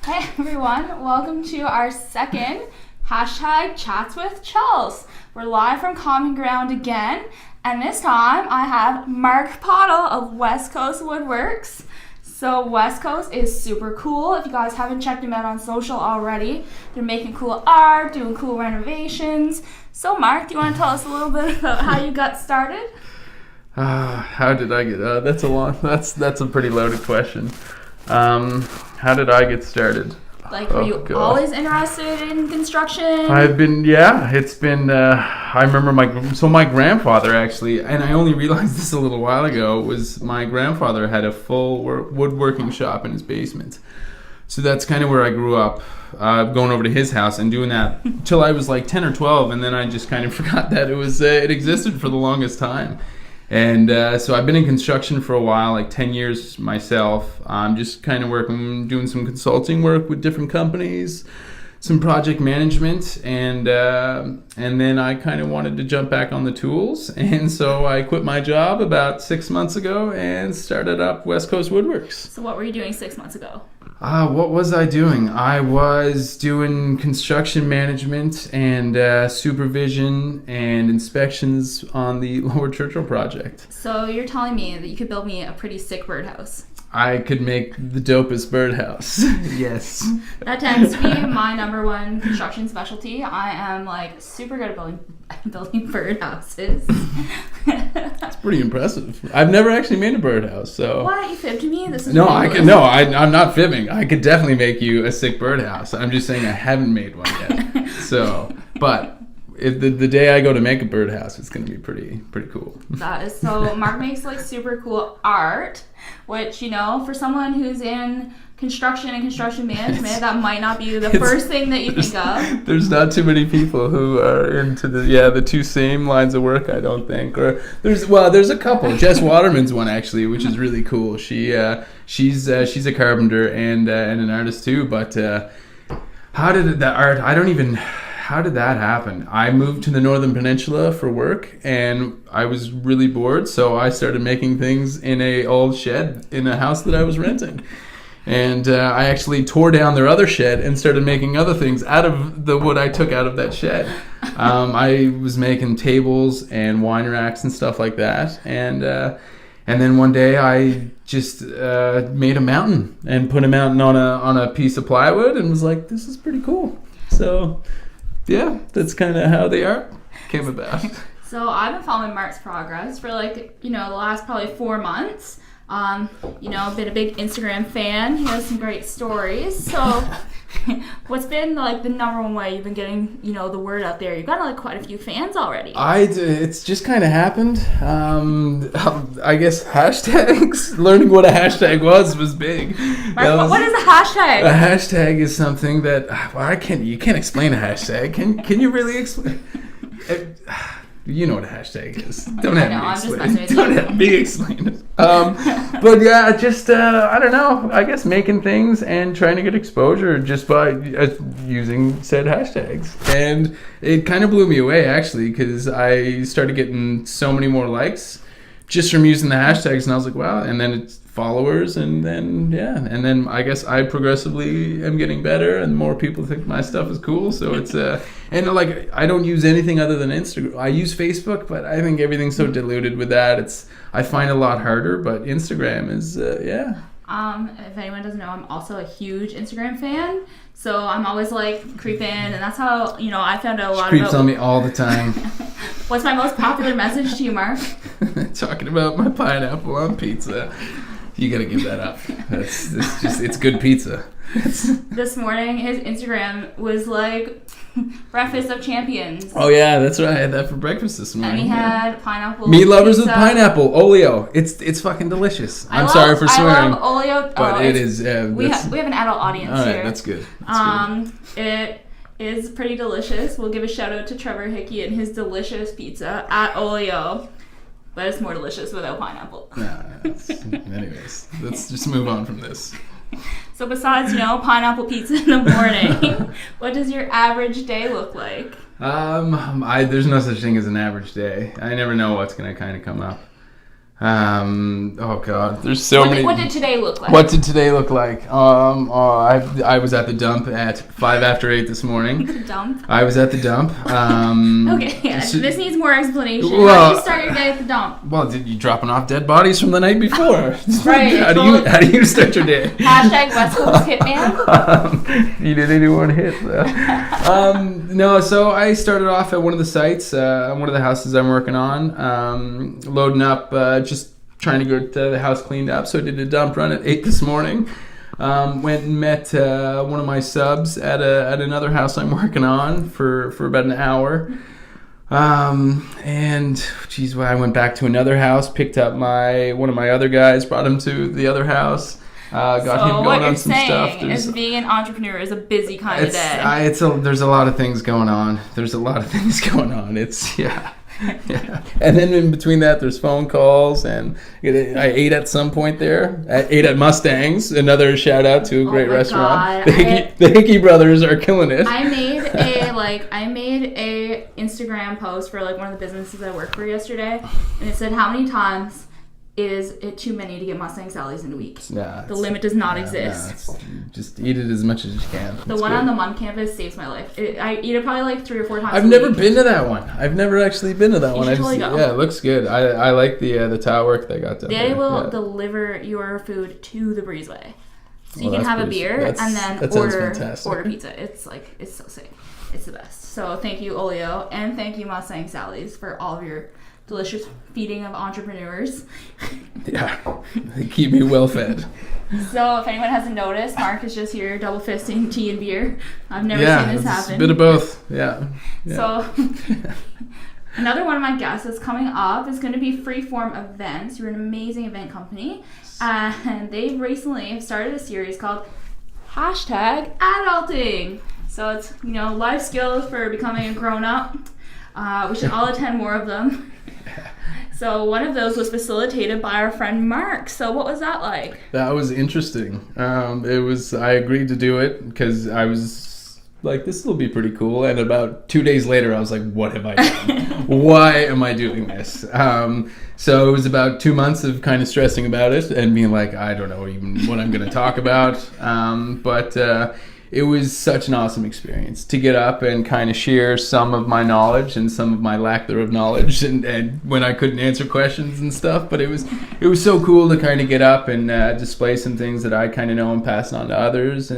Hey everyone, welcome to our second hashtag Chats with Chels. We're live from Common Ground again, and this time I have Mark Pottle of West Coast Woodworks. So West Coast is super cool. If you guys haven't checked them out on social already, they're making cool art, doing cool renovations. So Mark, do you want to tell us a little bit about how you got started? How did I get? That's a pretty loaded question. How did I get started? Were you always interested in construction? It's been, I remember my grandfather actually, and I only realized this a little while ago, was my grandfather had a full woodworking shop in his basement. So that's kind of where I grew up, going over to his house and doing that till I was like 10 or 12, and then I just kind of forgot that it existed for the longest time. And so I've been in construction for a while, like 10 years myself. I'm just kind of doing some consulting work with different companies, some project management, and then I kind of wanted to jump back on the tools. And so I quit my job about 6 months ago and started up West Coast Woodworks. So what were you doing 6 months ago? What was I doing? I was doing construction management and supervision and inspections on the Lower Churchill project. So you're telling me that you could build me a pretty sick birdhouse? I could make the dopest birdhouse. Yes. That tends to be my number one construction specialty. I am super good at building birdhouses. That's pretty impressive. I've never actually made a birdhouse, so. What? You fibbed me? This is I'm not fibbing. I could definitely make you a sick birdhouse. I'm just saying I haven't made one yet. So, but if the day I go to make a birdhouse, it's going to be pretty cool. That is so. Mark makes super cool art, which for someone who's in construction and construction management, that might not be the first thing that you think of. There's not too many people who are into the two same lines of work, I don't think. Or there's a couple. Jess Waterman's one actually, which is really cool. She's a carpenter and an artist too. But how did that happen? I moved to the Northern Peninsula for work, and I was really bored, so I started making things in a old shed in a house that I was renting. And I actually tore down their other shed and started making other things out of the wood I took out of that shed. I was making tables and wine racks and stuff like that. And then one day I just made a mountain and put a mountain on a piece of plywood and was like, this is pretty cool. So yeah, that's kind of how the art came about. So I've been following Mark's progress for the last probably 4 months. I've been a big Instagram fan. He has some great stories. So what's been the number one way you've been getting the word out there? You've got quite a few fans already. It's just kind of happened. I guess hashtags. Learning what a hashtag was big. Mark, what is a hashtag? A hashtag is something that you can't explain a hashtag. Can you really explain? You know what a hashtag is. Don't have me explain it. But yeah, just I don't know. I guess making things and trying to get exposure just by using said hashtags, and it kind of blew me away actually, because I started getting so many more likes just from using the hashtags, and I was like, wow. And then it's followers, and then I guess I progressively am getting better, and more people think my stuff is cool. So it's and I don't use anything other than Instagram. I use Facebook, but I think everything's so diluted with that. I find it a lot harder, but Instagram is If anyone doesn't know, I'm also a huge Instagram fan. So I'm always creeping, and that's how I found out a lot. Creeps on me all the time. What's my most popular message to you, Mark? Talking about my pineapple on pizza. You gotta give that up. It's good pizza. This morning, his Instagram was breakfast of champions. Oh yeah, that's right. I had that for breakfast this morning. And he had pineapple. Meat lovers pizza. With pineapple, Oleo. It's fucking delicious. Sorry for swearing. I love Oleo, but it is. We have an adult audience all right, here. That's good. It is pretty delicious. We'll give a shout out to Trevor Hickey and his delicious pizza at Oleo. But it's more delicious without pineapple. Anyways, let's just move on from this. So besides, pineapple pizza in the morning, what does your average day look like? There's no such thing as an average day. I never know what's going to kind of come up. Oh God, there's so many. What did today look like? What did today look like? I was at the dump at 5 after 8 this morning. The dump. I was at the dump. Okay, yeah, this needs more explanation. How Well, did you start your day at the dump? Well, did you dropping off dead bodies from the night before? Right. How do you start your day? Hashtag West Coast Hitman. You did anyone hit that? No, so I started off at one of the sites, one of the houses I'm working on, loading up, just trying to get the house cleaned up. So I did a dump run at 8 this morning. Went and met one of my subs at another house I'm working on for about an hour. And geez, well, I went back to another house, picked up one of my other guys, brought him to the other house. Got him going on some stuff. Is being an entrepreneur is a busy kind of day. There's a lot of things going on. It's yeah. And then in between that, there's phone calls, and I ate at some point there. I ate at Mustang's. Another shout out to a great restaurant. God. The Hickey brothers are killing it. I made a Instagram post for like one of the businesses I work for yesterday, and it said, "How many times is it too many to get Mustang Sally's in a week?" Yeah, the limit does not exist. Just eat it as much as you can. The one on the Mun campus saves my life. I eat it probably like 3 or 4 times. I've never been to that one. I've never actually been to that one. You should totally go. Yeah, it looks good. I like the tile work they got done. They will deliver your food to the breezeway, so you can have a beer and then order pizza. It's so sick. It's the best. So thank you, Olio, and thank you, Mustang Sally's, for all of your delicious feeding of entrepreneurs. Yeah, they keep me well fed. So if anyone hasn't noticed, Mark is just here double fisting tea and beer. I've never seen this happen. A bit of both. Yeah. So another one of my guests that's coming up is going to be Freeform Events. You're an amazing event company, and they've recently started a series called #Adulting. So it's life skills for becoming a grown up. We should all attend more of them. So one of those was facilitated by our friend Mark. So what was that like? That was interesting. I agreed to do it because I was like, this will be pretty cool. And about 2 days later, I was like, what have I done? Why am I doing this? So it was about 2 months of kind of stressing about it and being like, I don't know even what I'm going to talk about. But it was such an awesome experience to get up and kind of share some of my knowledge and some of my lack thereof knowledge and when I couldn't answer questions and stuff. But it was so cool to kind of get up and display some things that I kind of know and pass on to others.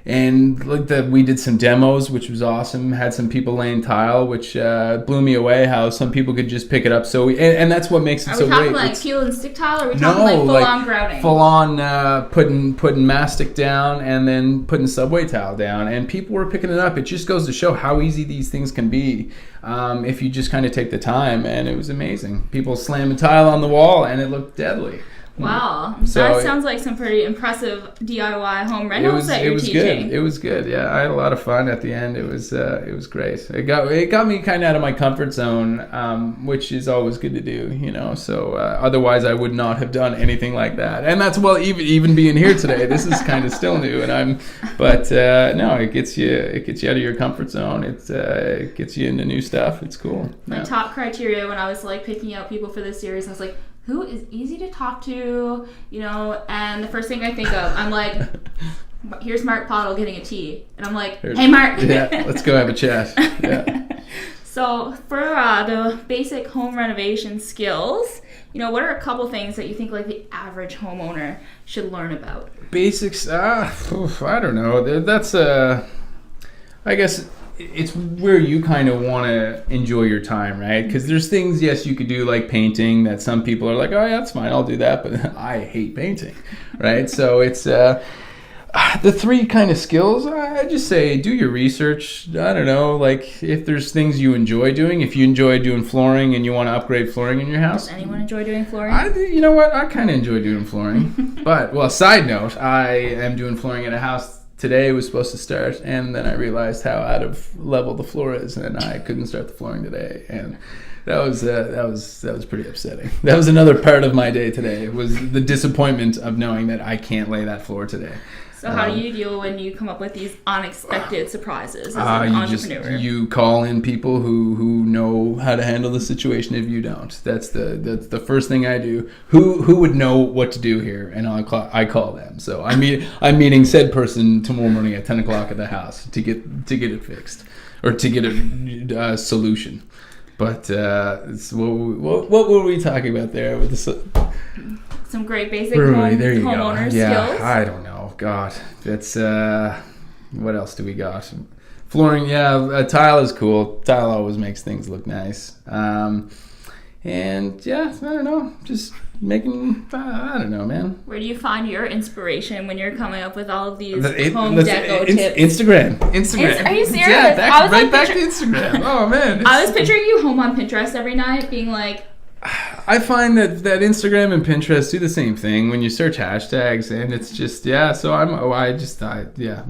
And like that, we did some demos, which was awesome. Had some people laying tile, which blew me away. How some people could just pick it up. So and that's what makes it so great. Are we talking like peel and stick tile, or are we talking full on grouting? Full on putting mastic down and then putting subway tile down, and people were picking it up. It just goes to show how easy these things can be if you just kind of take the time. And it was amazing. People slamming tile on the wall, and it looked deadly. Wow, that sounds like some pretty impressive DIY home rentals that you're teaching. It was good. Yeah, I had a lot of fun at the end. It was great. It got me kind of out of my comfort zone, which is always good to do. So otherwise I would not have done anything like that. And that's even being here today. This is kind of still new, no, it gets you out of your comfort zone. It gets you into new stuff. It's cool. My top criteria when I was like picking out people for this series, I was like, who is easy to talk to, and the first thing I think of, I'm like, here's Mark Pottle getting a tea. And I'm like, hey, Mark. Yeah, let's go have a chat. Yeah. So for the basic home renovation skills, what are a couple things that you think like the average homeowner should learn about? Basics, I don't know. That's, I guess, it's where you kind of want to enjoy your time, right? Because there's things, yes, you could do like painting that some people are like, oh yeah, that's fine, I'll do that, but I hate painting, right? So it's the 3 kind of skills. I just say do your research. I don't know, like if there's things you enjoy doing. If you enjoy doing flooring and you want to upgrade flooring in your house. Does anyone enjoy doing flooring? You know what? I kind of enjoy doing flooring. But, side note, I am doing flooring at a house today was supposed to start, and then I realized how out of level the floor is, and I couldn't start the flooring today. And was pretty upsetting. That was another part of my day today, was the disappointment of knowing that I can't lay that floor today. So how do you deal when you come up with these unexpected surprises as an entrepreneur? You call in people who know how to handle the situation if you don't. That's the first thing I do. Who would know what to do here? And I call them. So I'm meeting said person tomorrow morning at 10 o'clock at the house to get it fixed, or to get a solution. But what were we talking about there with some great basic homeowner skills? I don't know. God, that's what else do we got? Flooring, tile is cool. Tile always makes things look nice. And yeah, I don't know, just making, I don't know, man. Where do you find your inspiration when you're coming up with all of these home deco tips? Instagram. Are you serious? Yeah, back to Instagram. Oh man. I was picturing you home on Pinterest every night being like, I find that Instagram and Pinterest do the same thing when you search hashtags, and it's just, so I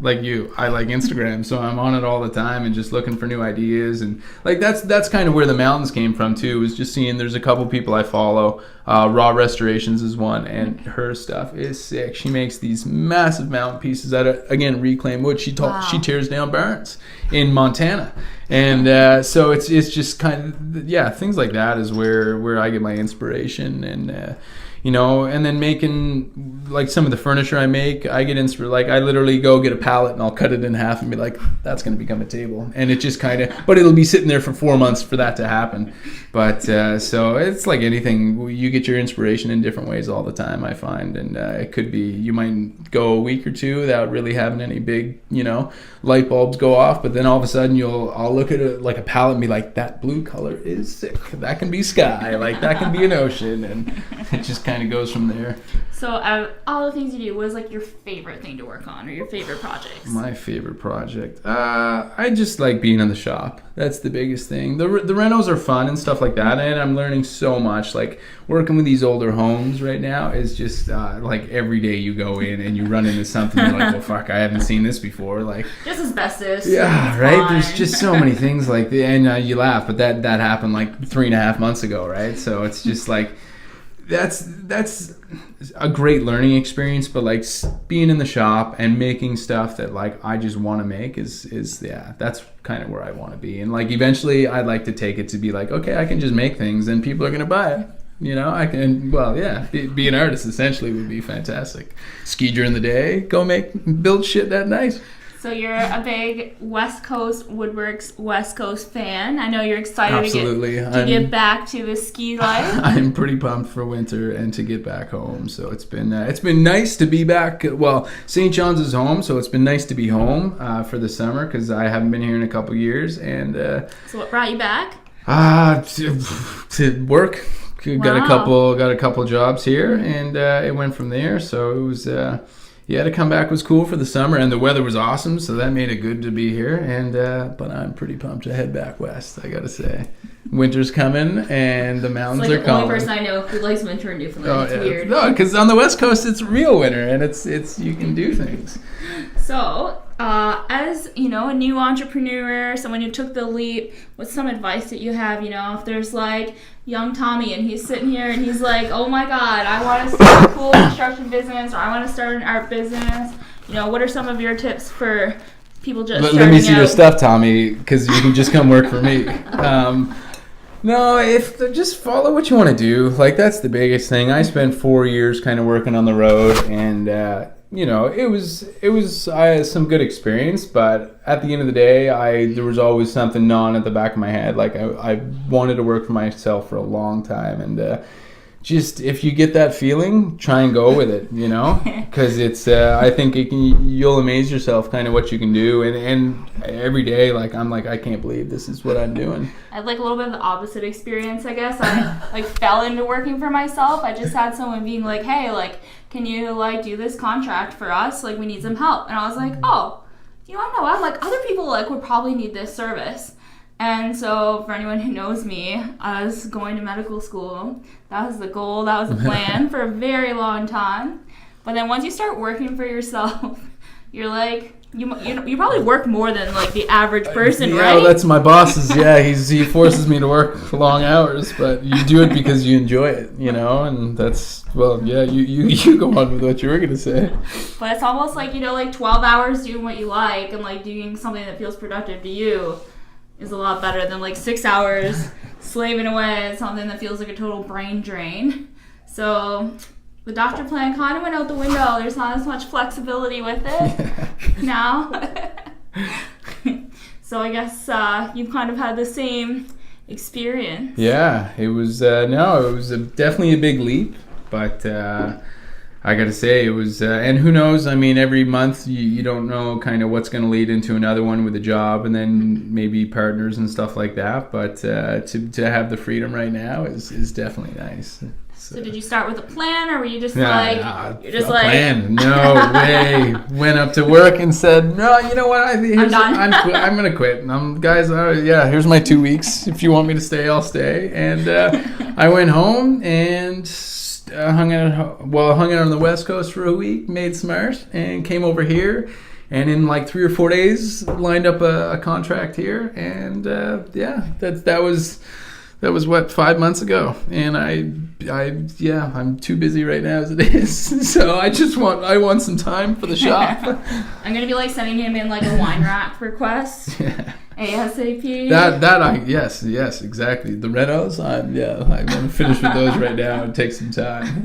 like you, I like Instagram, so I'm on it all the time and just looking for new ideas, and like that's kind of where the mountains came from too, was just seeing there's a couple people I follow. Raw Restorations is one, and her stuff is sick. She makes these massive mountain pieces out of, again, reclaimed wood. She tears down barns in Montana. And so it's just kind of, things like that is where I get my inspiration, and and then making, like, some of the furniture I make, I get like, I literally go get a pallet and I'll cut it in half and be like, that's going to become a table. And it just kind of, but it'll be sitting there for 4 months for that to happen. But so it's like anything, you get your inspiration in different ways all the time, I find. And it could be, you might go a week or two without really having any big, light bulbs go off, but then all of a sudden I'll look at it like a palette and be like, that blue color is sick. That can be sky, like that can be an ocean, and it just kind of goes from there. So out of all the things you do, what is like your favorite thing to work on, or your favorite projects? My favorite project, I just like being in the shop. That's the biggest thing. The renos are fun and stuff like that, and I'm learning so much. Like, working with these older homes right now is just like, every day you go in and you run into something, you're like, well, fuck, I haven't seen this before. Like, just asbestos. Yeah, right. Fine. There's just so many things like that, and you laugh, but that happened like 3.5 months ago, right? So it's just like, that's a great learning experience, but like, being in the shop and making stuff that like I just want to make is that's kind of where I want to be. And like, eventually I'd like to take it to be like, okay, I can just make things and people are going to buy it. I can, be an artist essentially would be fantastic. Ski during the day, build shit that night. So you're a big West Coast Woodworks West Coast fan. I know you're excited to get back to the ski life. I'm pretty pumped for winter and to get back home. So it's been nice to be back. Well, St. John's is home, so it's been nice to be home for the summer, because I haven't been here in a couple years. And so what brought you back? To work. Wow. Got a couple jobs here, and it went from there. So it was. To come back was cool for the summer, and the weather was awesome, so that made it good to be here. And but I'm pretty pumped to head back west, I gotta say. Winter's coming, and the mountains are calling. It's like the only person I know who likes winter in Newfoundland. It's weird. No, because on the West Coast it's real winter, and it's you can do things. So, as a new entrepreneur, someone who took the leap, what's some advice that you have? If there's like young Tommy and he's sitting here and he's like, oh my God, I want to start a cool construction business, or I want to start an art business. What are some of your tips for people just starting out? Let me see your stuff, Tommy, because you can just come work for me. No, just follow what you want to do. Like, that's the biggest thing. I spent 4 years kind of working on the road, and it was some good experience, but at the end of the day, there was always something gnawing at the back of my head. Like, I wanted to work for myself for a long time, and just, if you get that feeling, try and go with it, because it's I think you'll amaze yourself kind of what you can do, and every day, like, I'm like, I can't believe this is what I'm doing. I had like a little bit of the opposite experience, I guess. I like fell into working for myself. I just had someone being like, hey, like, can you like do this contract for us? Like, we need some help. And I was like, oh, I know what? Like, other people like would probably need this service. And so for anyone who knows me, I was going to medical school. That was the goal. That was the plan for a very long time. But then once you start working for yourself, you're like, you probably work more than like the average person, yeah, right? well, that's my boss's. Yeah, he forces me to work long hours, but you do it because you enjoy it, and that's, well, yeah, you go on with what you were going to say. But it's almost like, like 12 hours doing what you like and like doing something that feels productive to you is a lot better than like 6 hours slaving away at something that feels like a total brain drain. So the doctor plan kind of went out the window. There's not as much flexibility with it now. So I guess you've kind of had the same experience. Yeah, it was definitely a big leap, but I gotta say it was, and who knows? I mean, every month you don't know kind of what's going to lead into another one with a job, and then maybe partners and stuff like that. But to have the freedom right now is definitely nice. So did you start with a plan, or were you just plan? No way. Went up to work and said, no, you know what? I'm done. I'm gonna quit. Guys, here's my 2 weeks. If you want me to stay, I'll stay. And I went home and hung out on the West Coast for a week, made smart, and came over here. And in like 3 or 4 days, lined up a contract here. And that was what, 5 months ago, and I'm too busy right now as it is. So I want some time for the shop. I'm gonna be like sending him in like a wine rack request. ASAP. Yes, exactly. The Renos, I'm gonna finish with those right now and take some time.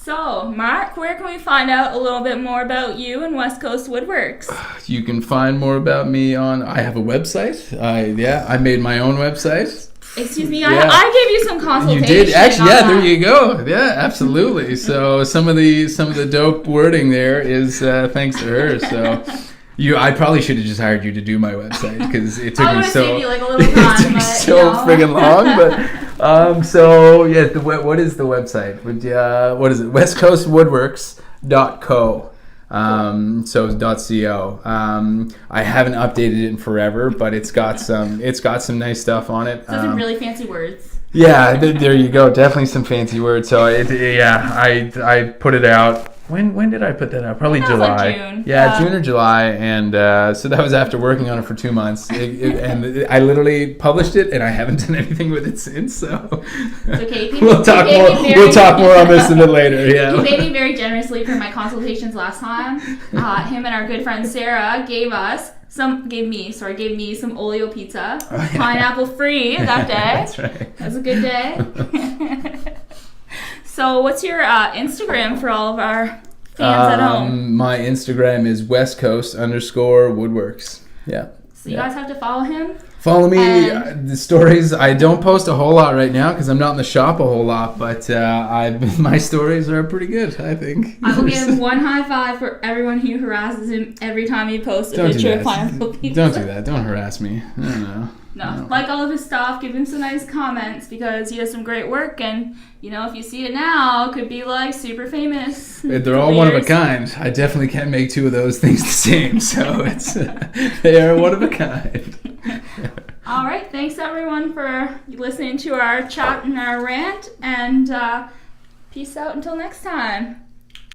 So, Mark, where can we find out a little bit more about you and West Coast Woodworks? You can find more about me I have a website. I made my own website. Excuse me, I gave you some consultation. You did? Actually, there you go. Yeah, absolutely. So some of the dope wording there is thanks to her. So I probably should have just hired you to do my website because it took me so you like a little time, friggin' long. But what is the website? What is it? westcoastwoodworks.co. So it's .co. I haven't updated it in forever, but it's got some nice stuff on it. Some really fancy words. Yeah, there you go. Definitely some fancy words. So I put it out. When did I put that out? Probably July. Like June. June or July, and so that was after working on it for 2 months. And I literally published it, and I haven't done anything with it since. So it's okay. We'll talk more on this a bit later. Yeah. He paid me very generously for my consultations last time. Him and our good friend Sarah gave me some Oleo pizza, pineapple free that day. That's right. That was a good day. So what's your Instagram for all of our fans at home? My Instagram is westcoast_woodworks. Yeah. So you guys have to follow him. Follow me. The stories, I don't post a whole lot right now because I'm not in the shop a whole lot, but my stories are pretty good, I think. I will give him one high five for everyone who harasses him every time he posts a picture of pineapple pizza. Don't do that. Don't harass me. No. Like all of his stuff, give him some nice comments because he does some great work, and if you see it now, it could be like super famous. They're all one of a kind. I definitely can't make two of those things the same, so they are one of a kind. All right, thanks everyone for listening to our chat and our rant, and peace out until next time.